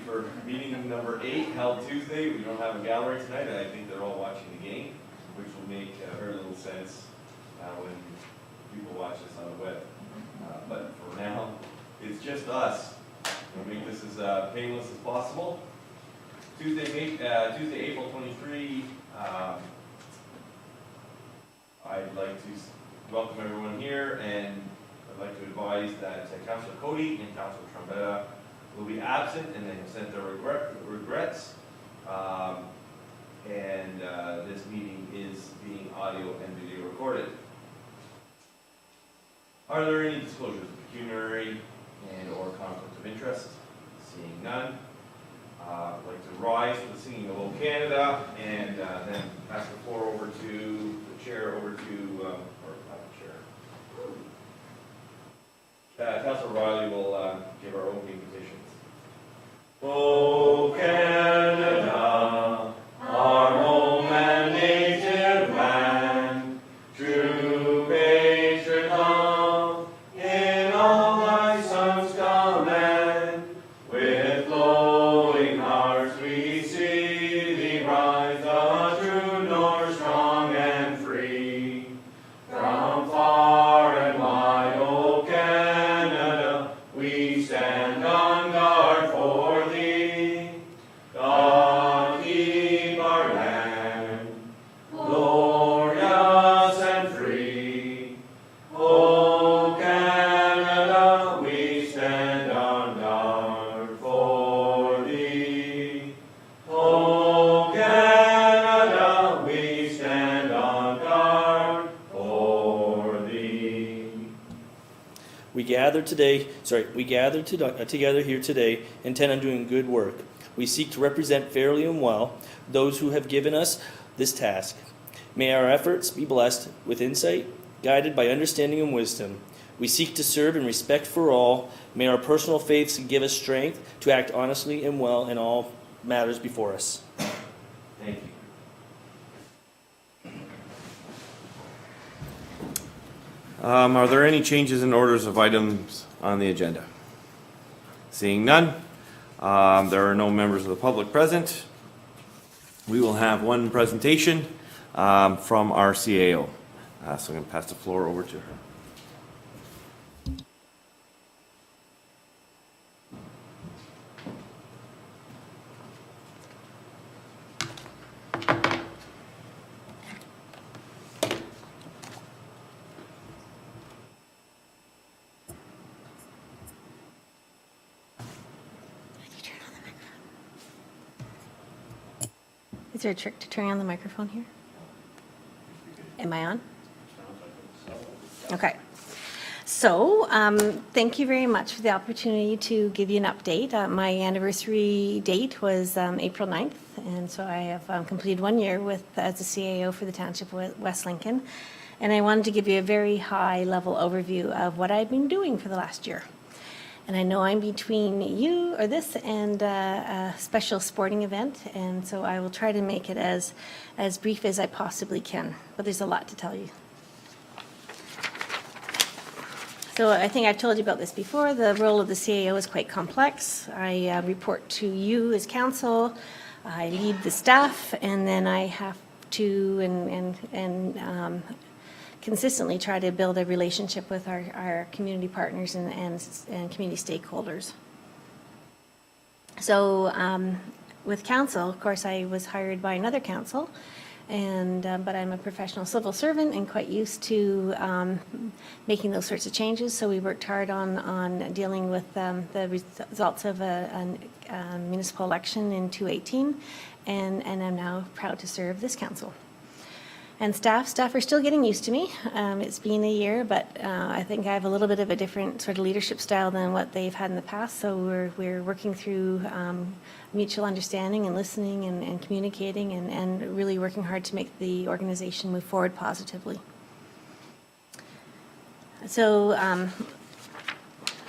for meeting number 8 held Tuesday. We don't have a gallery tonight, and I think they're all watching the game, which will make very little sense when people watch this on the web. But for now, it's just us. We'll make this as painless as possible. Tuesday, April 23, I'd like to welcome everyone here, and I'd like to advise that Councillor Cody and Councillor Trombetta will be absent, and they have sent their regrets. This meeting is being audio and video recorded. Are there any disclosures of pecuniary and or conflict of interest? Seeing none. I'd like to rise for the singing of O Canada, and then pass the floor over to the chair, or not the chair. Councillor Riley will give our opening petitions. O Canada, our home and native land, true patron love, in all thy sons command, with flowing hearts we see thee rise, a true north, strong and free. From far and wide, O Canada, we stand on guard for thee. God keep our land, glorious and free. O Canada, we stand on guard for thee. O Canada, we stand on guard for thee. We gather together here today, intent on doing good work. We seek to represent fairly and well those who have given us this task. May our efforts be blessed with insight, guided by understanding and wisdom. We seek to serve in respect for all. May our personal faiths give us strength to act honestly and well in all matters before us. Thank you. Are there any changes in orders of items on the agenda? Seeing none, there are no members of the public present. We will have one presentation from our CAO. So I'm going to pass the floor over to her. Is there a trick to turning on the microphone here? Am I on? Okay. So, thank you very much for the opportunity to give you an update. My anniversary date was April 9th, and so I have completed 1 year as a CAO for the Township of West Lincoln. And I wanted to give you a very high-level overview of what I've been doing for the last year. And I know I'm between you or this and a special sporting event, and so I will try to make it as brief as I possibly can, but there's a lot to tell you. So I think I've told you about this before. The role of the CAO is quite complex. I report to you as council, I lead the staff, and then I have to consistently try to build a relationship with our community partners and community stakeholders. So with council, of course, I was hired by another council, but I'm a professional civil servant and quite used to making those sorts of changes. So we worked hard on dealing with the results of a municipal election in 2018, and I'm now proud to serve this council. And staff are still getting used to me. It's been a year, but I think I have a little bit of a different sort of leadership style than what they've had in the past. So we're working through mutual understanding and listening and communicating and really working hard to make the organization move forward positively. So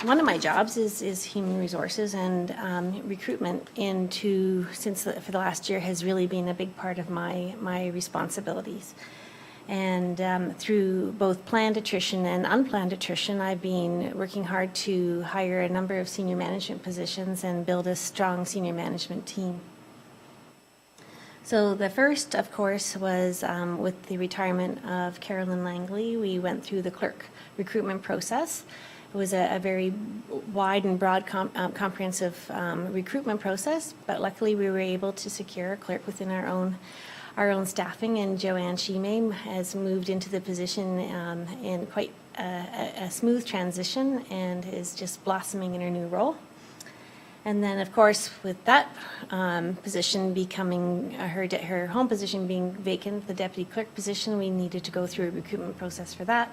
one of my jobs is human resources, and recruitment for the last year has really been a big part of my responsibilities. And through both planned attrition and unplanned attrition, I've been working hard to hire a number of senior management positions and build a strong senior management team. So the first, of course, was with the retirement of Carolyn Langley. We went through the clerk recruitment process. It was a very wide and broad comprehensive recruitment process, but luckily we were able to secure a clerk within our own staffing, and Joanne Shime has moved into the position in quite a smooth transition and is just blossoming in her new role. And then, of course, with that position becoming her home position being vacant, the deputy clerk position, we needed to go through a recruitment process for that.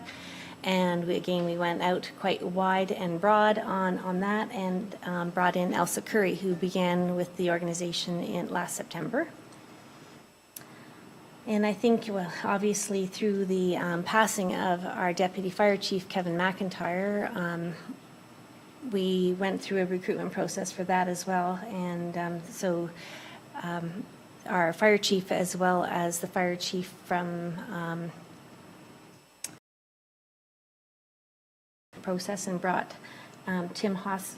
And we went out quite wide and broad on that, and brought in Elsa Curry, who began with the organization in last September. And I think, well, obviously through the passing of our deputy fire chief, Kevin McIntyre, we went through a recruitment process for that as well. And so our fire chief, as well as the fire chief from process, and brought Tim Haas.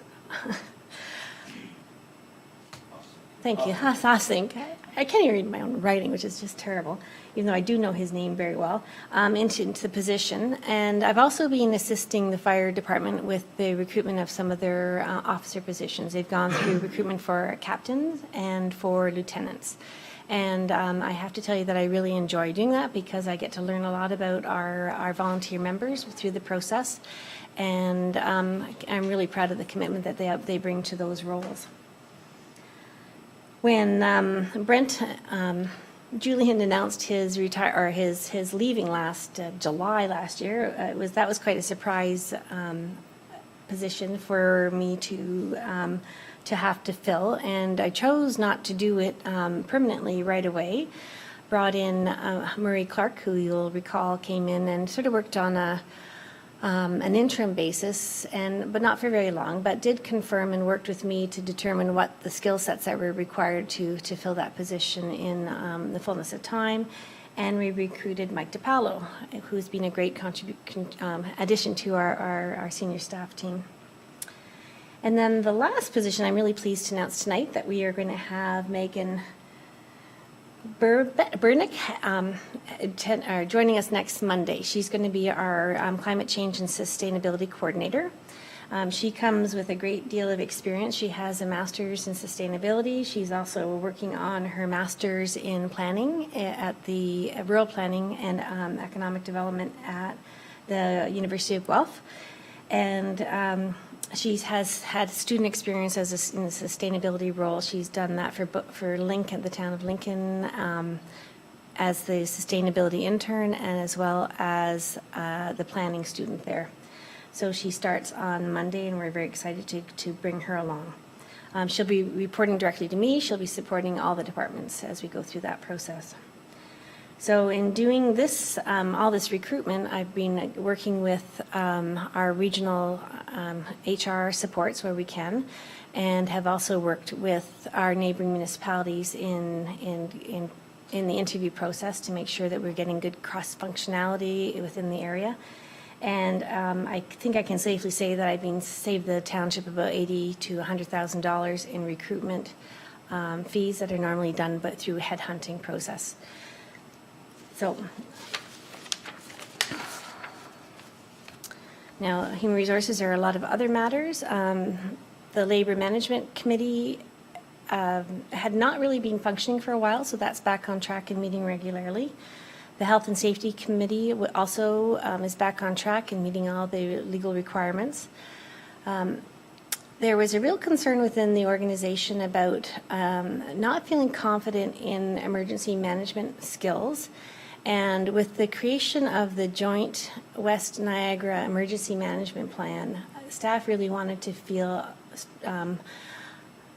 Thank you, Haasink. I can't even read my own writing, which is just terrible, even though I do know his name very well, into the position. And I've also been assisting the fire department with the recruitment of some of their officer positions. They've gone through recruitment for captains and for lieutenants. And I have to tell you that I really enjoy doing that, because I get to learn a lot about our volunteer members through the process. And I'm really proud of the commitment that they bring to those roles. When Brent Julian announced his his leaving last July last year, that was quite a surprise position for me to have to fill, and I chose not to do it permanently right away. Brought in Murray Clark, who you'll recall came in and sort of worked on an interim basis, but not for very long, but did confirm and worked with me to determine what the skill sets that were required to fill that position in the fullness of time. And we recruited Mike DiPaolo, who's been a great addition to our senior staff team. And then the last position, I'm really pleased to announce tonight that we are going to have Megan Burnick joining us next Monday. She's going to be our climate change and sustainability coordinator. She comes with a great deal of experience. She has a master's in sustainability. She's also working on her master's in planning at the rural planning and economic development at the University of Guelph. And she has had student experience in a sustainability role. She's done that for Lincoln, the town of Lincoln, as the sustainability intern, and as well as the planning student there. So she starts on Monday, and we're very excited to bring her along. She'll be reporting directly to me. She'll be supporting all the departments as we go through that process. So in doing this, all this recruitment, I've been working with our regional HR supports where we can, and have also worked with our neighboring municipalities in the interview process to make sure that we're getting good cross-functionality within the area. And I think I can safely say that I've saved the township about $80,000 to $100,000 in recruitment fees that are normally done but through headhunting process. So now, human resources are a lot of other matters. The Labor Management Committee had not really been functioning for a while, so that's back on track and meeting regularly. The Health and Safety Committee also is back on track and meeting all the legal requirements. There was a real concern within the organization about not feeling confident in emergency management skills. And with the creation of the joint West Niagara Emergency Management Plan, staff really wanted to feel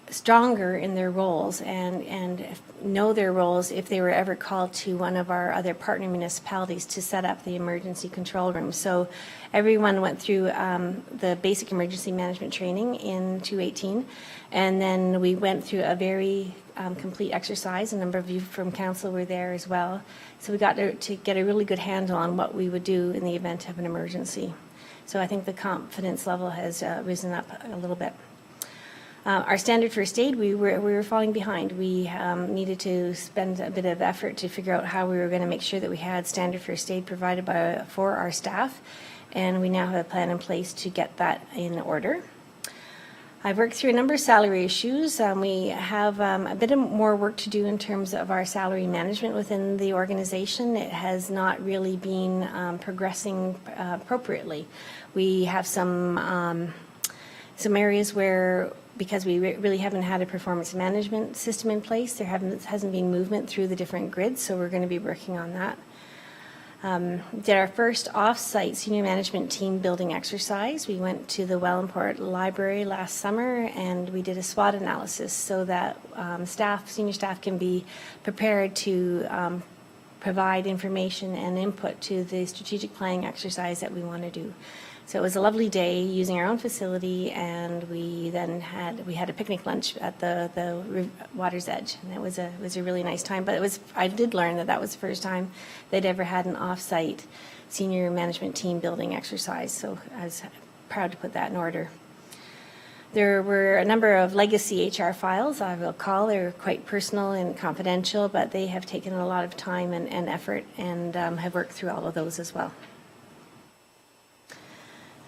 stronger in their roles and know their roles if they were ever called to one of our other partner municipalities to set up the emergency control room. So everyone went through the basic emergency management training in 2018, and then we went through a very complete exercise. A number of you from council were there as well. So we got to get a really good handle on what we would do in the event of an emergency. So I think the confidence level has risen up a little bit. Our standard first aid, we were falling behind. We needed to spend a bit of effort to figure out how we were going to make sure that we had standard first aid provided for our staff, and we now have a plan in place to get that in order. I've worked through a number of salary issues. We have a bit of more work to do in terms of our salary management within the organization. It has not really been progressing appropriately. We have some areas where, because we really haven't had a performance management system in place, there hasn't been movement through the different grids, so we're going to be working on that. Did our first off-site senior management team building exercise. We went to the Wellandport Library last summer and we did a SWOT analysis so that senior staff can be prepared to provide information and input to the strategic planning exercise that we want to do. So it was a lovely day using our own facility, and we then had a picnic lunch at the water's edge, and it was a really nice time. But I did learn that was the first time they'd ever had an off-site senior management team building exercise. So I was proud to put that in order. There were a number of legacy HR files, I will call. They're quite personal and confidential, but they have taken a lot of time and effort, and have worked through all of those as well.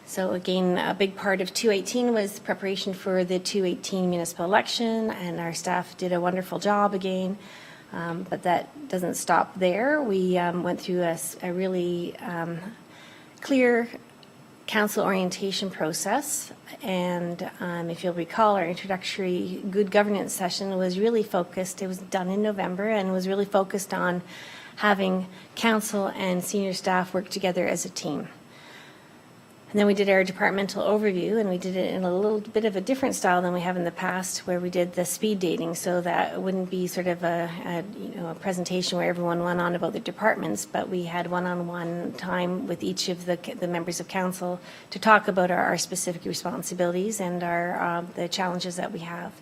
So again, a big part of 2018 was preparation for the 2018 municipal election, and our staff did a wonderful job again, but that doesn't stop there. We went through a really clear council orientation process, and if you'll recall, our introductory good governance session was really focused. It was done in November and was really focused on having council and senior staff work together as a team. And then we did our departmental overview, and we did it in a little bit of a different style than we have in the past, where we did the speed dating, so that it wouldn't be sort of a presentation where everyone went on about their departments, but we had one-on-one time with each of the members of council to talk about our specific responsibilities and the challenges that we have.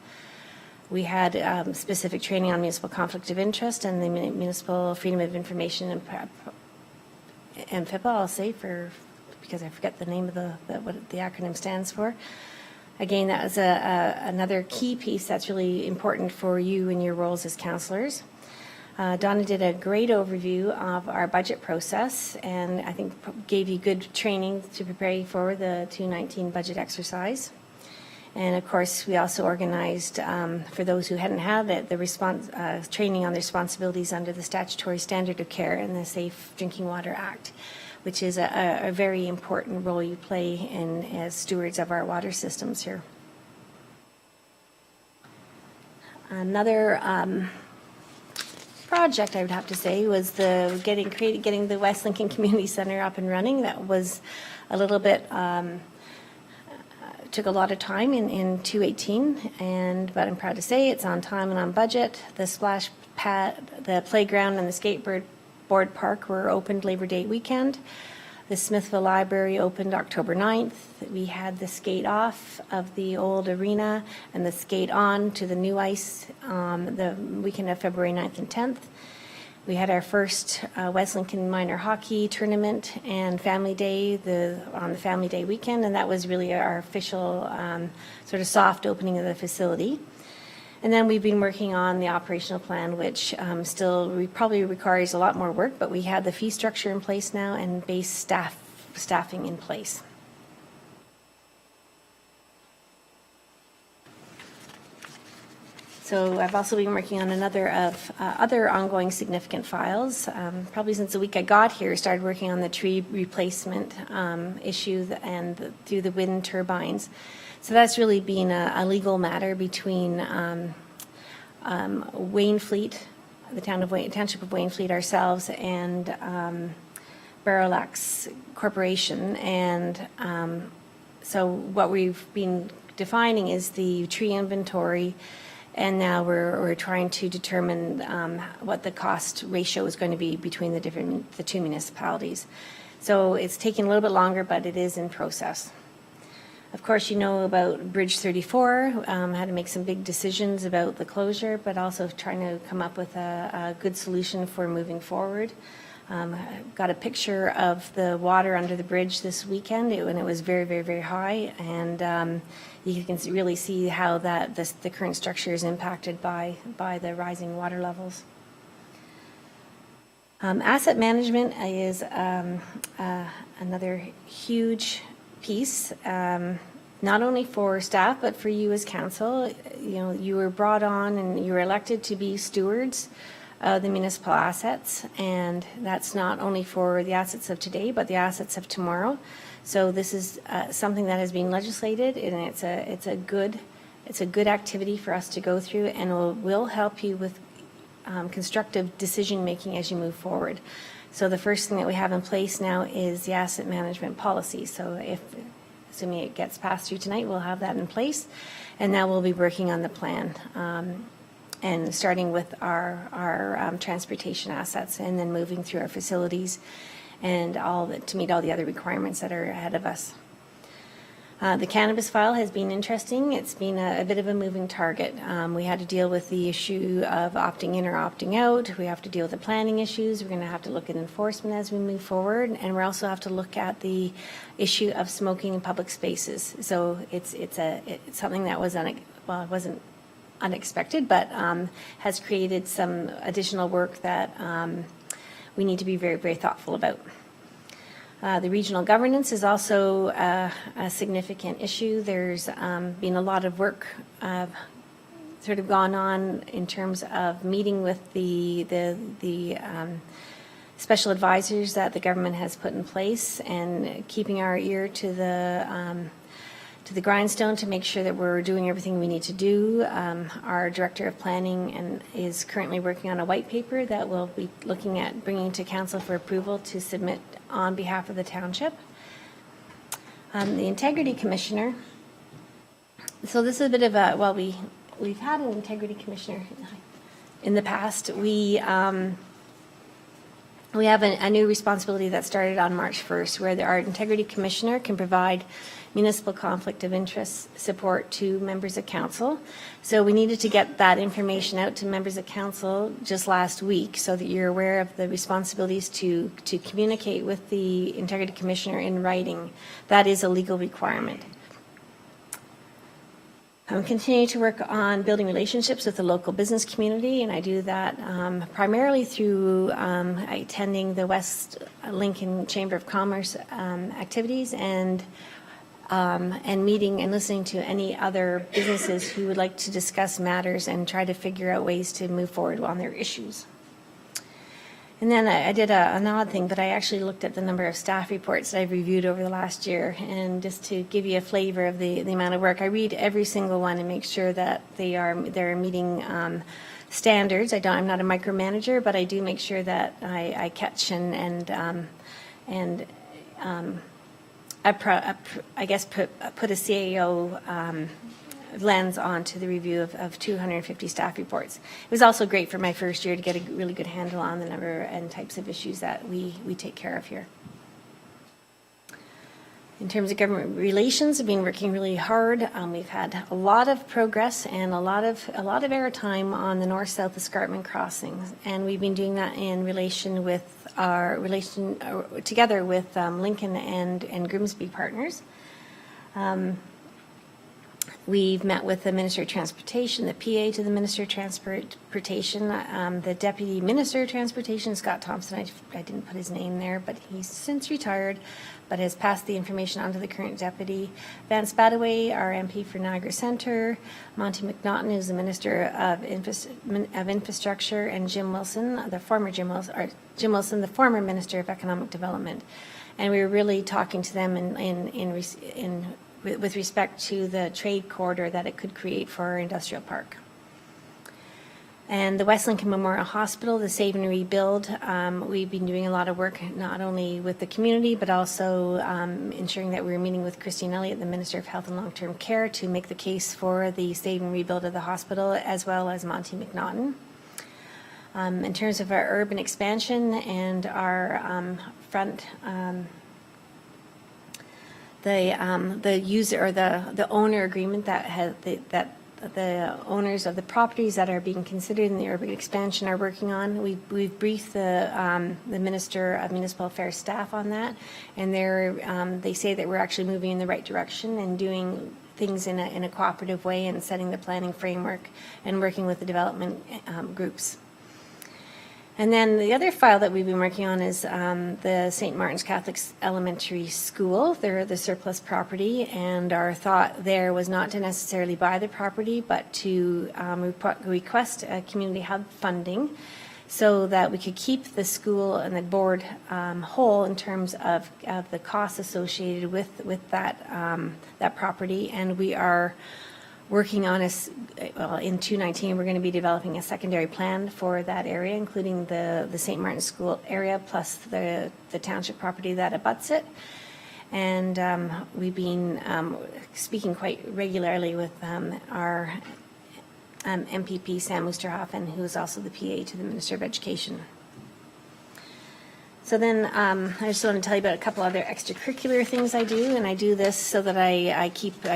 We had specific training on municipal conflict of interest and the municipal freedom of information and FIPA, I'll say, because I forget the name of what the acronym stands for. Again, that was another key piece that's really important for you in your roles as councillors. Donna did a great overview of our budget process, and I think gave you good training to prepare you for the 2019 budget exercise. And of course, we also organized, for those who hadn't had it, the training on the responsibilities under the statutory standard of care and the Safe Drinking Water Act, which is a very important role you play as stewards of our water systems here. Another project, I would have to say, was getting the West Lincoln Community Centre up and running. That was a little bit, took a lot of time in 2018, but I'm proud to say it's on time and on budget. The splash pad, the playground, and the skateboard park were opened Labor Day weekend. The Smithville Library opened October 9th. We had the skate off of the old arena and the skate on to the new ice the weekend of February 9th and 10th. We had our first West Lincoln Minor Hockey Tournament and Family Day on the Family Day weekend, and that was really our official sort of soft opening of the facility. And then we've been working on the operational plan, which still probably requires a lot more work, but we have the fee structure in place now and base staffing in place. So I've also been working on another of other ongoing significant files. Probably since the week I got here, started working on the tree replacement issue and through the wind turbines. So that's really been a legal matter between Waynfleet, the Township of Waynfleet ourselves, and Barrelax Corporation. And so what we've been defining is the tree inventory, and now we're trying to determine what the cost ratio is going to be between the two municipalities. So it's taking a little bit longer, but it is in process. Of course, you know about Bridge 34, had to make some big decisions about the closure, but also trying to come up with a good solution for moving forward. Got a picture of the water under the bridge this weekend when it was very, very, very high, and you can really see how the current structure is impacted by the rising water levels. Asset management is another huge piece, not only for staff, but for you as council. You know, you were brought on and you were elected to be stewards of the municipal assets, and that's not only for the assets of today, but the assets of tomorrow. So this is something that has been legislated, and it's a good activity for us to go through, and will help you with constructive decision making as you move forward. So the first thing that we have in place now is the asset management policy. So assuming it gets passed through tonight, we'll have that in place, and now we'll be working on the plan, and starting with our transportation assets, and then moving through our facilities and to meet all the other requirements that are ahead of us. The cannabis file has been interesting. It's been a bit of a moving target. We had to deal with the issue of opting in or opting out. We have to deal with the planning issues. We're going to have to look at enforcement as we move forward, and we also have to look at the issue of smoking in public spaces. So it's something that was it wasn't unexpected, but has created some additional work that we need to be very, very thoughtful about. The regional governance is also a significant issue. There's been a lot of work sort of gone on in terms of meeting with the special advisors that the government has put in place, and keeping our ear to the grindstone to make sure that we're doing everything we need to do. Our director of planning is currently working on a white paper that we'll be looking at bringing to council for approval to submit on behalf of the township. The integrity commissioner. So this is a bit of a, we've had an integrity commissioner in the past. We have a new responsibility that started on March 1st, where our integrity commissioner can provide municipal conflict of interest support to members of council. So we needed to get that information out to members of council just last week, so that you're aware of the responsibilities to communicate with the integrity commissioner in writing. That is a legal requirement. I'm continuing to work on building relationships with the local business community, and I do that primarily through attending the West Lincoln Chamber of Commerce activities, and meeting and listening to any other businesses who would like to discuss matters and try to figure out ways to move forward on their issues. And then I did an odd thing, but I actually looked at the number of staff reports that I've reviewed over the last year, and just to give you a flavor of the amount of work, I read every single one and make sure that they're meeting standards. I'm not a micromanager, but I do make sure that I catch and put a CAO lens onto the review of 250 staff reports. It was also great for my first year to get a really good handle on the number and types of issues that we take care of here. In terms of government relations, I've been working really hard. We've had a lot of progress and a lot of airtime on the north-south escarpment crossings, and we've been doing that in relation with together with Lincoln and Grimsby partners. We've met with the Minister of Transportation, the PA to the Minister of Transportation, the Deputy Minister of Transportation, Scott Thompson. I didn't put his name there, but he's since retired, but has passed the information on to the current Deputy. Vance Badaway, our MP for Niagara Centre, Monty McNaughton, who's the Minister of Infrastructure, and Jim Wilson, the former Minister of Economic Development. And we were really talking to them with respect to the trade corridor that it could create for our industrial park. And the West Lincoln Memorial Hospital, the Save and Rebuild, we've been doing a lot of work not only with the community, but also ensuring that we're meeting with Christine Elliott, the Minister of Health and Long-Term Care, to make the case for the Save and Rebuild of the hospital, as well as Monty McNaughton. In terms of our urban expansion and our the user or the owner agreement that has that the owners of the properties that are being considered in the urban expansion are working on. We've briefed the Minister of Municipal Affairs staff on that, and they say that we're actually moving in the right direction and doing things in a cooperative way and setting the planning framework and working with the development groups. And then the other file that we've been working on is the St. Martin's Catholic Elementary School. They're the surplus property, and our thought there was not to necessarily buy the property, but to request a community hub funding so that we could keep the school and the board whole in terms of the costs associated with that property. And we are working on in 2019, we're going to be developing a secondary plan for that area, including the St. Martin's School area plus the township property that abuts it. And we've been speaking quite regularly with our MPP, Sam Oosterhoffen, who is also the PA to the Minister of Education. So then I just want to tell you about a couple other extracurricular things I do, and I do this so that I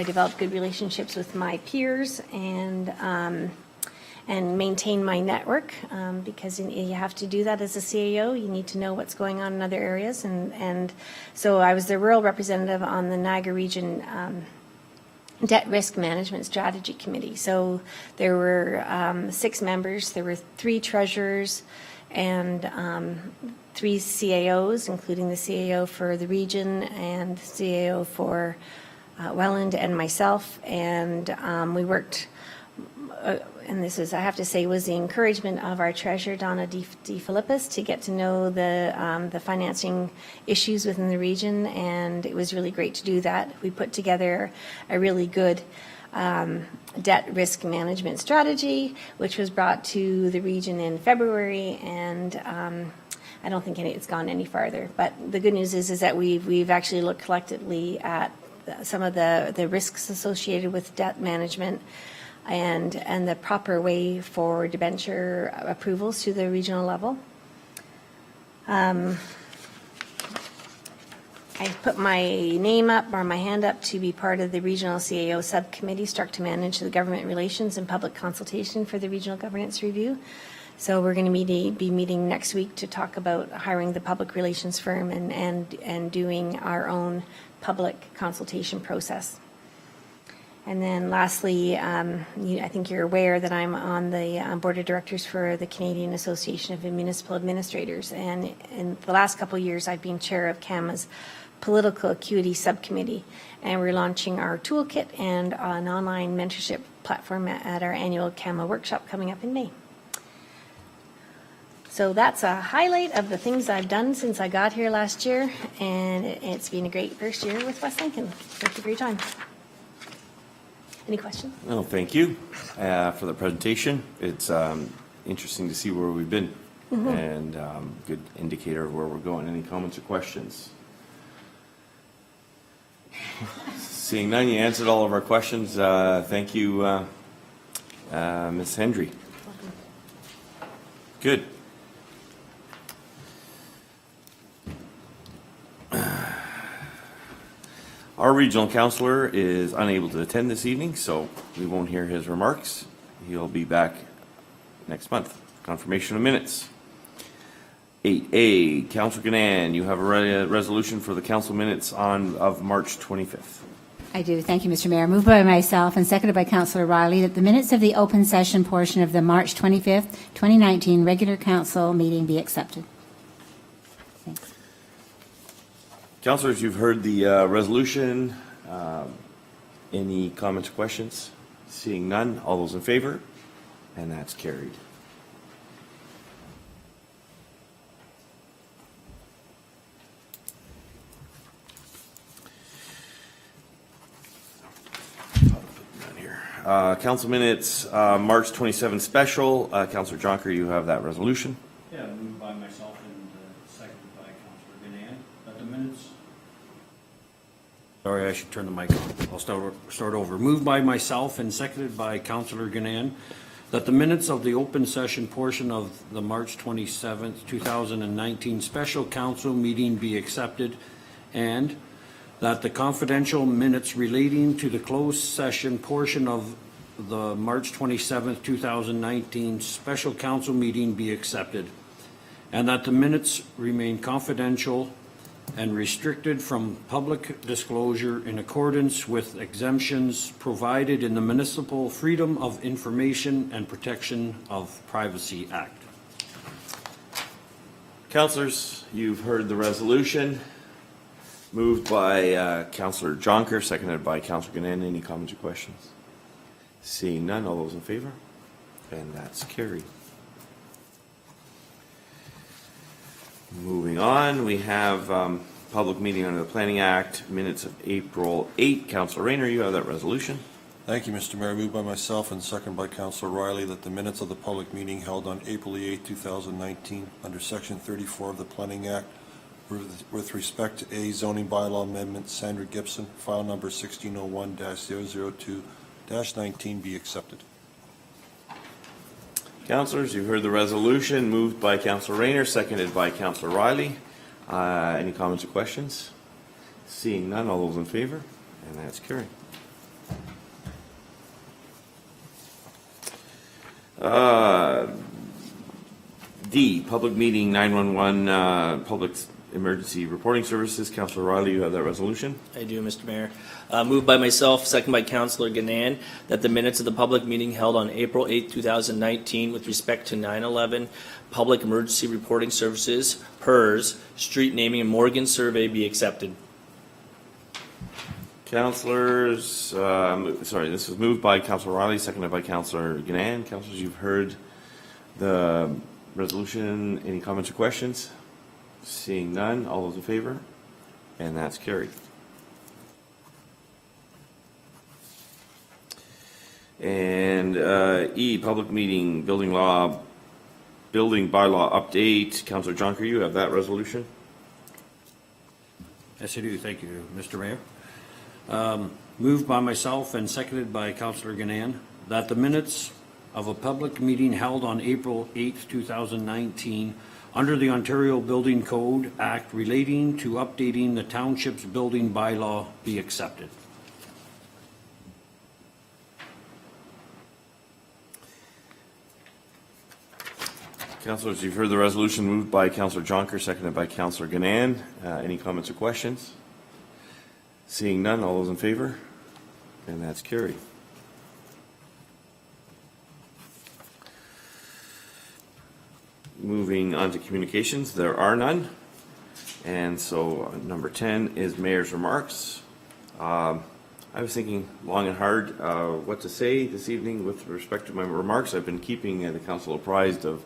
develop good relationships with my peers and maintain my network, because you have to do that as a CAO. You need to know what's going on in other areas, and so I was the rural representative on the Niagara Region Debt Risk Management Strategy Committee. So there were 6 members, there were 3 treasurers, and 3 CAOs, including the CAO for the region and the CAO for Welland and myself. And we worked, and this is, I have to say, was the encouragement of our treasurer, Donna D. Philippus, to get to know the financing issues within the region. And it was really great to do that. We put together a really good debt risk management strategy, which was brought to the region in February, and I don't think it's gone any farther. But the good news is that we've actually looked collectively at some of the risks associated with debt management and the proper way for debenture approvals to the regional level. I put my name up or my hand up to be part of the Regional CAO Subcommittee struck to manage the government relations and public consultation for the Regional Governance Review. So we're going to be meeting next week to talk about hiring the public relations firm and doing our own public consultation process. And then lastly, I think you're aware that I'm on the board of directors for the Canadian Association of Municipal Administrators. And in the last couple of years, I've been chair of CAMA's Political Acuity Subcommittee, and we're launching our toolkit and an online mentorship platform at our annual CAMA workshop coming up in May. So that's a highlight of the things I've done since I got here last year, and it's been a great first year with West Lincoln. Thank you for your time. Any questions? No, thank you for the presentation. It's interesting to see where we've been, and good indicator of where we're going. Any comments or questions? Seeing none, you answered all of our questions. Thank you, Ms. Hendry. Good. Our regional councillor is unable to attend this evening, so we won't hear his remarks. He'll be back next month. Confirmation of minutes. 8A, Councillor Ganan, you have a resolution for the council minutes of March 25th. I do. Thank you, Mr. Mayor. Moved by myself and seconded by Councillor Riley that the minutes of the open session portion of the March 25th, 2019 regular council meeting be accepted. Thanks. Councillors, you've heard the resolution. Any comments or questions? Seeing none, all those in favor? And that's carried. Council minutes, March 27th special. Councillor Jonker, you have that resolution. Yeah, moved by myself and seconded by Councillor Ganan. That the minutes. Sorry, I should turn the mic on. I'll start over. Moved by myself and seconded by Councillor Ganan that the minutes of the open session portion of the March 27th, 2019 special council meeting be accepted, and that the confidential minutes relating to the closed session portion of the March 27th, 2019 special council meeting be accepted, and that the minutes remain confidential and restricted from public disclosure in accordance with exemptions provided in the Municipal Freedom of Information and Protection of Privacy Act. Councillors, you've heard the resolution. Moved by Councillor Jonker, seconded by Councillor Gannon. Any comments or questions? Seeing none, all those in favor? And that's carried. Moving on, we have public meeting under the Planning Act, minutes of April 8. Councillor Rayner, you have that resolution. Thank you, Mr. Mayor. Moved by myself and seconded by Councillor Riley that the minutes of the public meeting held on April 8, 2019, under Section 34 of the Planning Act, with respect to a zoning bylaw amendment, Sandra Gibson, file number 1601-002-19, be accepted. Councillors, you've heard the resolution. Moved by Councillor Rayner, seconded by Councillor Riley. Any comments or questions? Seeing none, all those in favor? And that's carried. D, public meeting 911, public emergency reporting services. Councillor Riley, you have that resolution. I do, Mr. Mayor. Moved by myself, second by Councillor Gannon, that the minutes of the public meeting held on April 8, 2019 with respect to 911 Public Emergency Reporting Services, PERS, Street Naming and Morgan Survey be accepted. Councillors, sorry, this was moved by Councillor Riley, seconded by Councillor Gannon. Councillors, you've heard the resolution. Any comments or questions? Seeing none, all those in favor? And that's carried. And E, public meeting, building bylaw update. Councillor Jonker, you have that resolution. Yes, I do. Thank you, Mr. Mayor. Moved by myself and seconded by Councillor Gannon that the minutes of a public meeting held on April 8, 2019 under the Ontario Building Code Act relating to updating the township's building bylaw be accepted. Councillors, you've heard the resolution. Moved by Councillor Jonker, seconded by Councillor Gannon. Any comments or questions? Seeing none, all those in favor? And that's carried. Moving on to communications, there are none. And so number 10 is Mayor's remarks. I was thinking long and hard what to say this evening with respect to my remarks. I've been keeping the council apprised of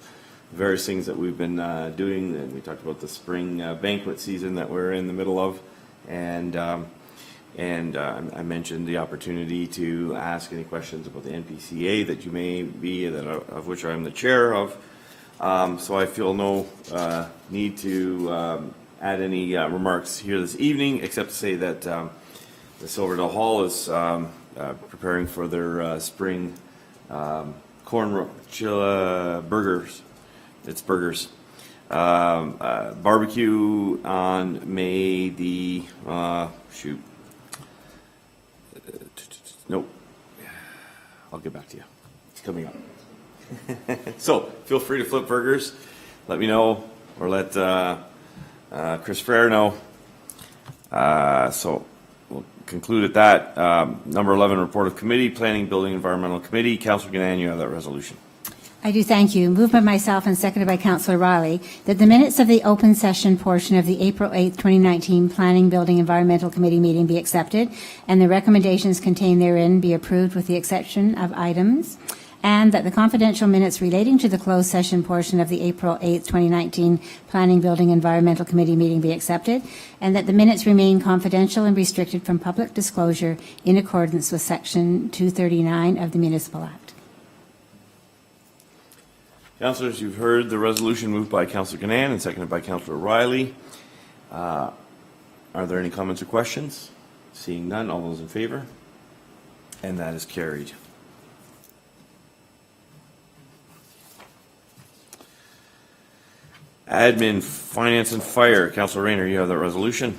various things that we've been doing. And we talked about the spring banquet season that we're in the middle of. And I mentioned the opportunity to ask any questions about the NPCA that you may be, of which I'm the chair of. So I feel no need to add any remarks here this evening, except to say that the Silverdale Hall is preparing for their spring corn chilla burgers. It's burgers. Barbecue on May the, nope. I'll get back to you. It's coming up. So feel free to flip burgers. Let me know, or let Chris Frere know. So we'll conclude at that. Number 11, report of committee, Planning, Building, Environmental Committee. Councillor Gannon, you have that resolution. I do, thank you. Moved by myself and seconded by Councillor Riley that the minutes of the open session portion of the April 8, 2019 Planning, Building, Environmental Committee meeting be accepted, and the recommendations contained therein be approved with the exception of items, and that the confidential minutes relating to the closed session portion of the April 8, 2019 Planning, Building, Environmental Committee meeting be accepted, and that the minutes remain confidential and restricted from public disclosure in accordance with Section 239 of the Municipal Act. Councillors, you've heard the resolution moved by Councillor Gannon and seconded by Councillor Riley. Are there any comments or questions? Seeing none, all those in favor? And that is carried. Admin, Finance and Fire. Councillor Rayner, you have that resolution.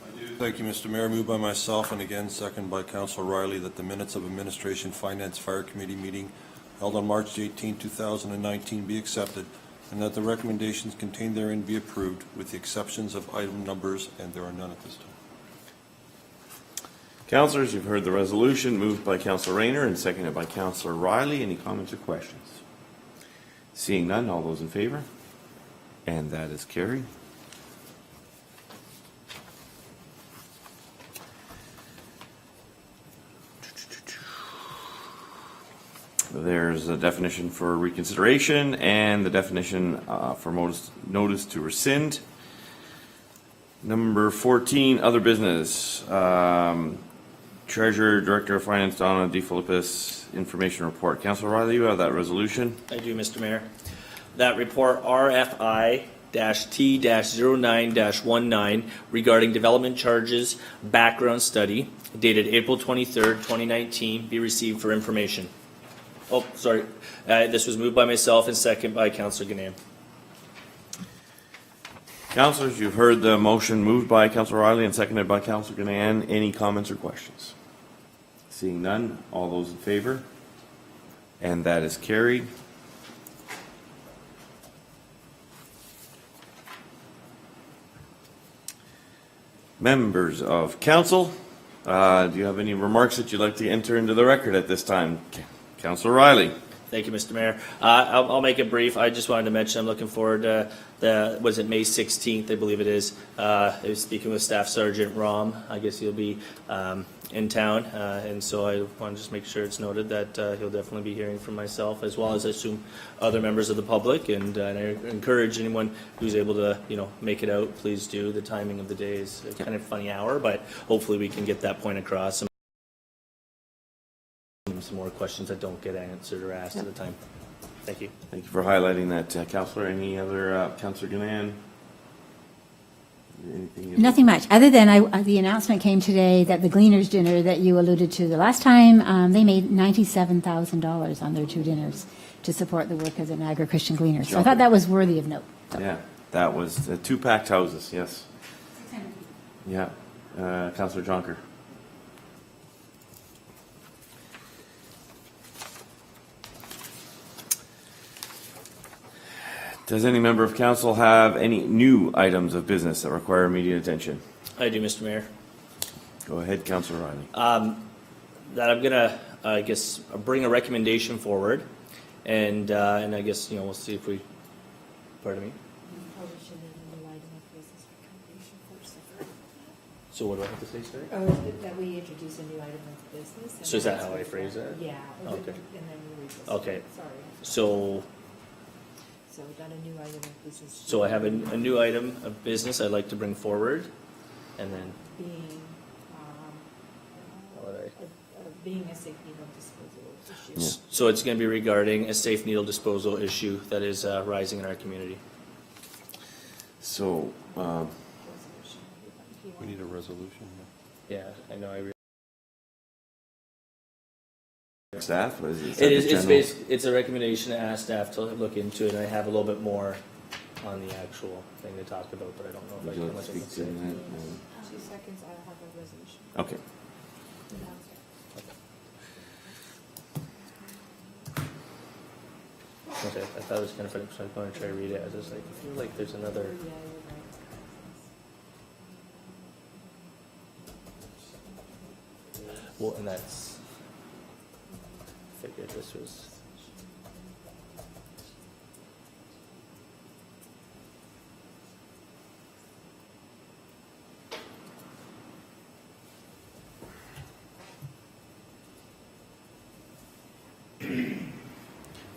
I do. Thank you, Mr. Mayor. Moved by myself and again second by Councilor Riley that the minutes of Administration Finance Fire Committee meeting held on March 18, 2019 be accepted and that the recommendations contained therein be approved with the exceptions of item numbers, and there are none at this time. Councillors, you've heard the resolution moved by Councillor Rayner and seconded by Councillor Riley. Any comments or questions? Seeing none, all those in favor? And that is carried. There's a definition for reconsideration and the definition for notice to rescind. Number 14, other business. Treasurer, Director of Finance, Donna DeFilippis, information report. Councilor Riley, you have that resolution. I do, Mr. Mayor. That report RFI-T-09-19 regarding development charges background study dated April 23rd, 2019 be received for information. Oh, sorry. This was moved by myself and second by Councilor Ganam. Councilors, you've heard the motion moved by Councilor Riley and seconded by Councilor Ganan. Any comments or questions? Seeing none, all those in favor? And that is carried. Members of council, do you have any remarks that you'd like to enter into the record at this time? Councilor Riley. Thank you, Mr. Mayor. I'll make it brief. I just wanted to mention I'm looking forward to was it May 16th, I believe it is. I was speaking with Staff Sergeant Rom. I guess he'll be in town, and so I want to just make sure it's noted that he'll definitely be hearing from myself, as well as I assume other members of the public. And I encourage anyone who's able to, make it out, please do. The timing of the day is kind of a funny hour, but hopefully we can get that point across. Some more questions that don't get answered or asked at the time. Thank you. Thank you for highlighting that, Councillor. Any other, Councillor Ganan? Anything? Nothing much, other than the announcement came today that the Gleaners dinner that you alluded to the last time, they made $97,000 on their 2 dinners to support the work of the Niagara Christian Gleaners. So I thought that was worthy of note. Yeah, that was 2 packed houses, yes. Yeah. Councillor Jonker. Does any member of council have any new items of business that require immediate attention? I do, Mr. Mayor. Go ahead, Councillor Riley. That I'm gonna, I guess, bring a recommendation forward, and I guess we'll see if we. Pardon me. So what do I have to say, sorry? That we introduce a new item of business. So is that how I phrase it? Yeah. Okay. And then we read this. Okay. Sorry. So we've done a new item of business. So I have a new item of business I'd like to bring forward, and then Being, being a safe needle disposal issue. so it's going to be regarding a safe needle disposal issue that is rising in our community. So, We need a resolution. Yeah, I know. staff? Is It is. the general- It's a recommendation to ask staff to look into it, and I have a little bit more on the actual thing to talk about, but I don't know if I Would you can. like to speak to that? 2 seconds, I'll have a resolution. Okay. Okay, I thought it was kind of funny, so I'm going to try to read it. I was just like, I feel like there's another. Yeah, you're right. Well, and that's. I figured this was.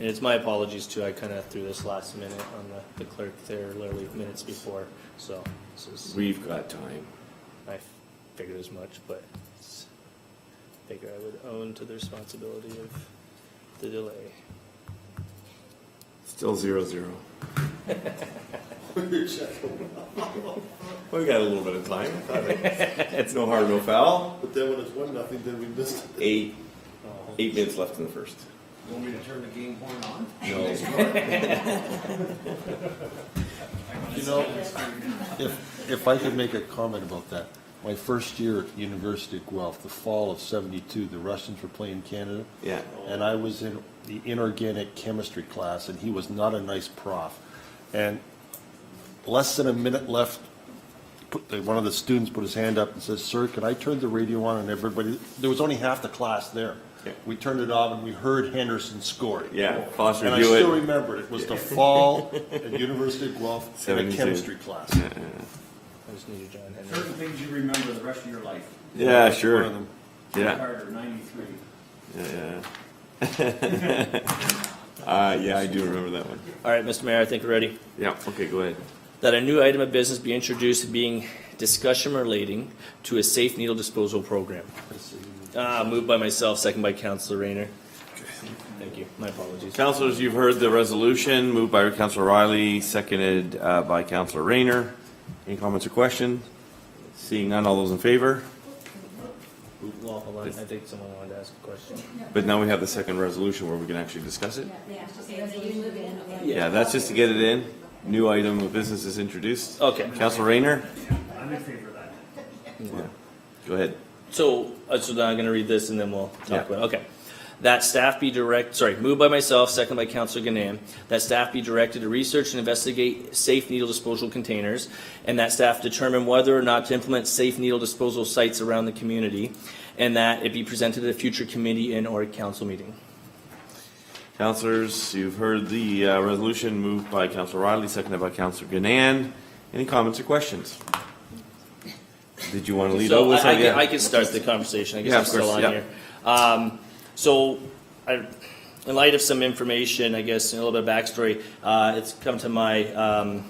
And it's my apologies too. I kind of threw this last minute on the clerk there, literally minutes before. So this is. We've got time. I figured as much, but I figure I would own to the responsibility of the delay. Still 0-0. We got a little bit of time. It's no harm, no foul. But then when it's 1-0, then we missed it. 8 minutes left in the first. You want me to turn the game horn on? No. If I could make a comment about that, my first year at the University of Guelph, the fall of '72, the Russians were playing Canada. Yeah. And I was in the inorganic chemistry class, and he was not a nice prof. And less than a minute left, one of the students put his hand up and says, "Sir, can I turn the radio on?" And everybody, there was only half the class there. Yeah. We turned it on and we heard Henderson score. Yeah, Foster And I Hewitt. still remember it. It was the fall at University of Guelph in a 72. chemistry class. I just need John Henry. Certain things you remember the rest of your life. Yeah, One sure. of them. Yeah. Carter, 93. Yeah, I do remember that one. All right, Mr. Mayor, I think we're ready. Yeah, okay, go ahead. That a new item of business be introduced being discussion relating to a safe needle disposal program. Moved by myself, second by Councillor Rayner. Thank you. My apologies. Councillors, you've heard the resolution, moved by Councillor Riley, seconded by Councillor Rayner. Any comments or questions? Seeing none, all those in favor? Well, hold on. I think someone wanted to ask a question. But now we have the second resolution where we can actually discuss it. Yeah, that's just to get it in. New item of business is introduced. Okay. Councillor Rayner? I'm in favor of that. Yeah. Go ahead. So now I'm going to read this and then we'll talk Yeah. about it. Okay. That staff be moved by myself, second by Councillor Ganam, that staff be directed to research and investigate safe needle disposal containers, and that staff determine whether or not to implement safe needle disposal sites around the community, and that it be presented at a future committee and or council meeting. Councillors, you've heard the resolution moved by Councillor Riley, seconded by Councillor Ganand. Any comments or questions? Did you want to lead So over with that? I can start the conversation. I guess Yeah, I'm of still course, on yeah. here. In light of some information, I guess, and a little bit of backstory, it's come to my,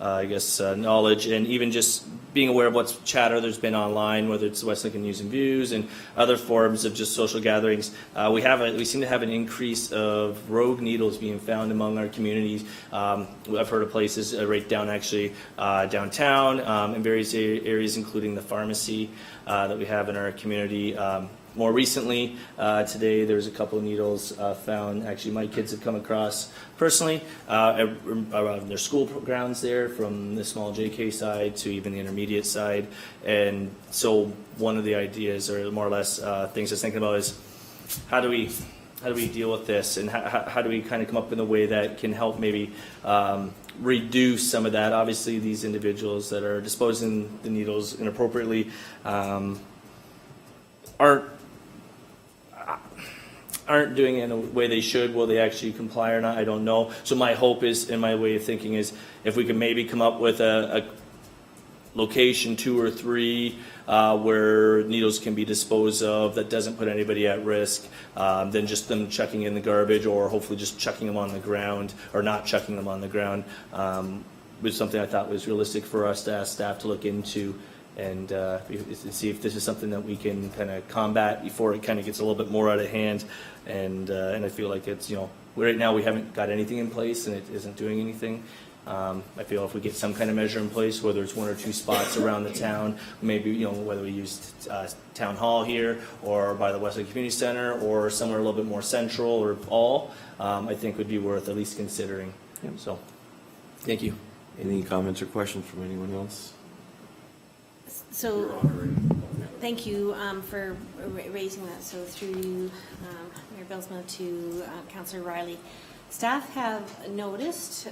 knowledge, and even just being aware of what's chatter there's been online, whether it's West Lincoln News and Views and other forms of just social gatherings. We seem to have an increase of rogue needles being found among our communities. I've heard of places right down actually downtown in various areas, including the pharmacy that we have in our community. More recently, today, there's a couple of needles found. Actually, my kids have come across personally around their school grounds there, from the small JK side to even the intermediate side. And so one of the ideas, or more or less things I was thinking about, is how do we deal with this, and how do we kind of come up in a way that can help maybe reduce some of that. Obviously, these individuals that are disposing the needles inappropriately aren't doing it in a way they should. Will they actually comply or not? I don't know. So my hope is, and my way of thinking is, if we can maybe come up with a location, 2 or 3, where needles can be disposed of that doesn't put anybody at risk, than just them chucking in the garbage, or hopefully just chucking them on the ground, or not chucking them on the ground, was something I thought was realistic for us to ask staff to look into, and see if this is something that we can kind of combat before it kind of gets a little bit more out of hand. And I feel like it's, right now we haven't got anything in place and it isn't doing anything. I feel if we get some kind of measure in place, whether it's 1 or 2 spots around the town, maybe, whether we use town hall here, or by the Westlake Community Center, or somewhere a little bit more central, or all, I think would be worth at least considering. So, thank you. Any comments or questions from anyone else? So, thank you for raising that. So through Mayor Belsma to Councillor Riley, staff have noticed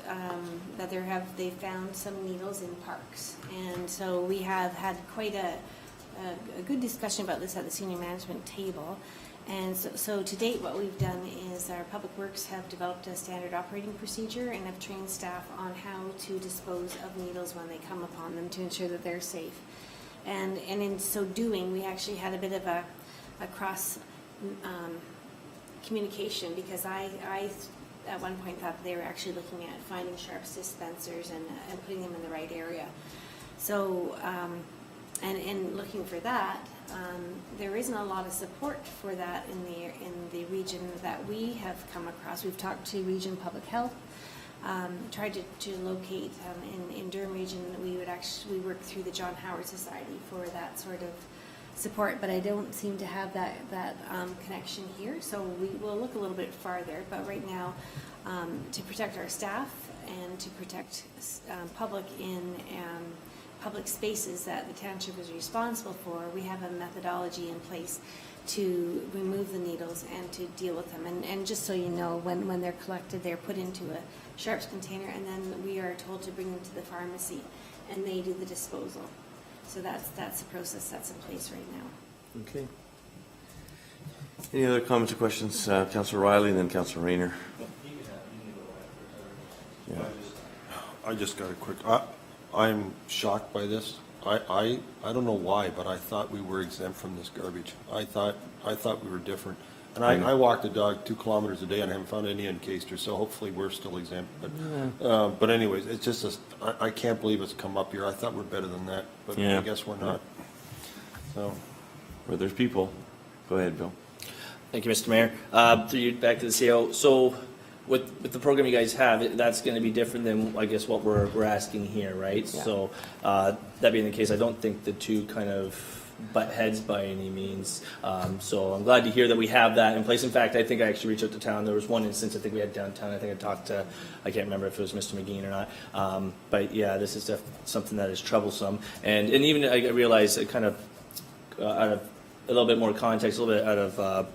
that they found some needles in parks, and so we have had quite a good discussion about this at the senior management table. And so to date, what we've done is our Public Works have developed a standard operating procedure and have trained staff on how to dispose of needles when they come upon them to ensure that they're safe. And in so doing, we actually had a bit of a cross communication, because I at one point thought they were actually looking at finding sharp dispensers and putting them in the right area. So, and in looking for that, there isn't a lot of support for that in the region that we have come across. We've talked to Region Public Health, tried to locate in Durham region. We work through the John Howard Society for that sort of support, but I don't seem to have that connection here. So we will look a little bit farther. But right now, to protect our staff and to protect public in public spaces that the township is responsible for, we have a methodology in place to remove the needles and to deal with them. And just so you know, when they're collected, they're put into a sharps container, and then we are told to bring them to the pharmacy, and they do the disposal. So that's the process that's in place right now. Okay. Any other comments or questions? Councillor Riley and then Councillor Rayner. Yeah. I just got a quick, I'm shocked by this. I don't know why, but I thought we were exempt from this garbage. I thought we were different. And I walk the dog 2 kilometers a day and I haven't found any encased, so hopefully we're still exempt. But anyways, it's just, I can't believe it's come up here. I thought we're better than that, but Yeah. I guess we're not. So. Where there's people. Go ahead, Bill. Thank you, Mr. Mayor. Through you back to the CO. So with the program you guys have, that's going to be different than, I guess, what we're asking here, right? Yeah. So that being the case, I don't think the two kind of butt heads by any means. So I'm glad to hear that we have that in place. In fact, I think I actually reached out to town. There was one instance I think we had downtown. I think I talked to, I can't remember if it was Mr. McGean or not. But yeah, this is something that is troublesome. And even I realize it kind of out of a little bit more context, a little bit out of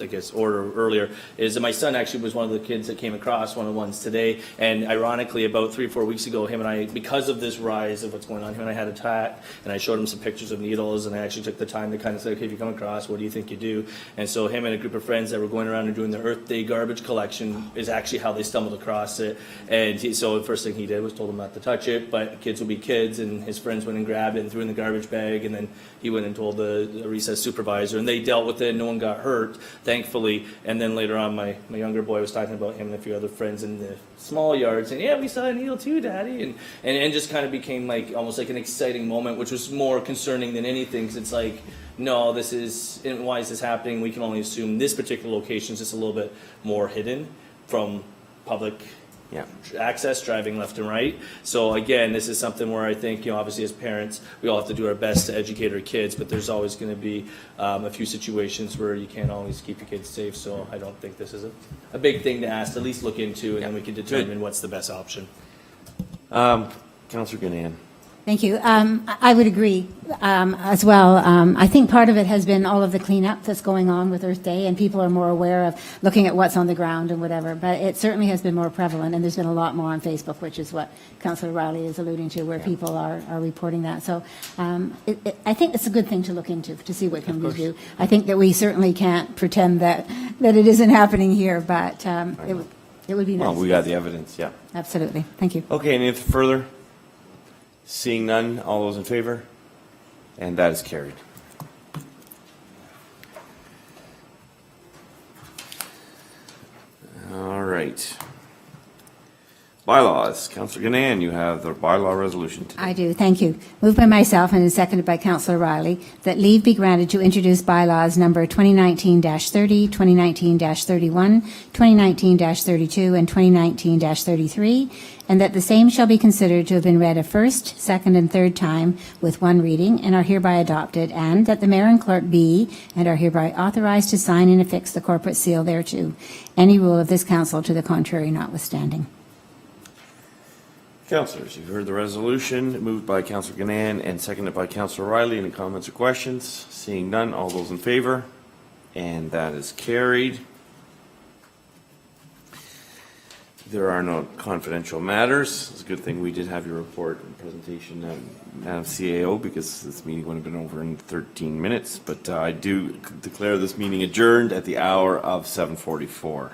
I guess order earlier, is that my son actually was one of the kids that came across one of the ones today, and ironically about 3 or 4 weeks ago, him and I, because of this rise of what's going on, him and I had a chat, and I showed him some pictures of needles, and I actually took the time to kind of say, okay, if you come across, what do you think you do? And so him and a group of friends that were going around and doing the Earth Day garbage collection is actually how they stumbled across it. And so the first thing he did was told him not to touch it, but kids will be kids, and his friends went and grabbed it and threw it in the garbage bag, and then he went and told the recess supervisor, and they dealt with it, and no one got hurt, thankfully. And then later on, my younger boy was talking about him and a few other friends in the small yard saying, yeah, we saw a needle too, Daddy. And just kind of became like almost like an exciting moment, which was more concerning than anything, because it's like, no, this is, and why is this happening? We can only assume this particular location is just a little bit more hidden from public access, driving left and right. So again, this is something where I think, obviously as parents, we all have to do our best to educate our kids, but there's always going to be a few situations where you can't always keep your kids safe. So I don't think this is a big thing to ask, at least look into, and then we can determine what's the best option. Councillor Gannan. Thank you. I would agree as well. I think part of it has been all of the cleanup that's going on with Earth Day, and people are more aware of looking at what's on the ground and whatever. But it certainly has been more prevalent, and there's been a lot more on Facebook, which is what Councillor Riley is alluding to, where people are reporting that. So I think it's a good thing to look into, to see what can we do. I think that we certainly can't pretend that it isn't happening here, but it would be nice. Well, we got the evidence, yeah. Absolutely. Thank you. Okay, anything further? Seeing none, all those in favor? And that is carried. All right. Bylaws. Councillor Gannan, you have the bylaw resolution today. I do, thank you. Moved by myself and seconded by Councillor Riley that leave be granted to introduce bylaws number 2019-30, 2019-31, 2019-32, and 2019-33, and that the same shall be considered to have been read a first, second, and third time with one reading and are hereby adopted, and that the mayor and clerk be and are hereby authorized to sign and affix the corporate seal thereto, any rule of this council to the contrary notwithstanding. Councillors, you've heard the resolution, moved by Councillor Gannan and seconded by Councillor Riley. Any comments or questions? Seeing none, all those in favor? And that is carried. There are no confidential matters. It's a good thing we did have your report and presentation of CAO, because this meeting would have been over in 13 minutes. But I do declare this meeting adjourned at the hour of 7:44.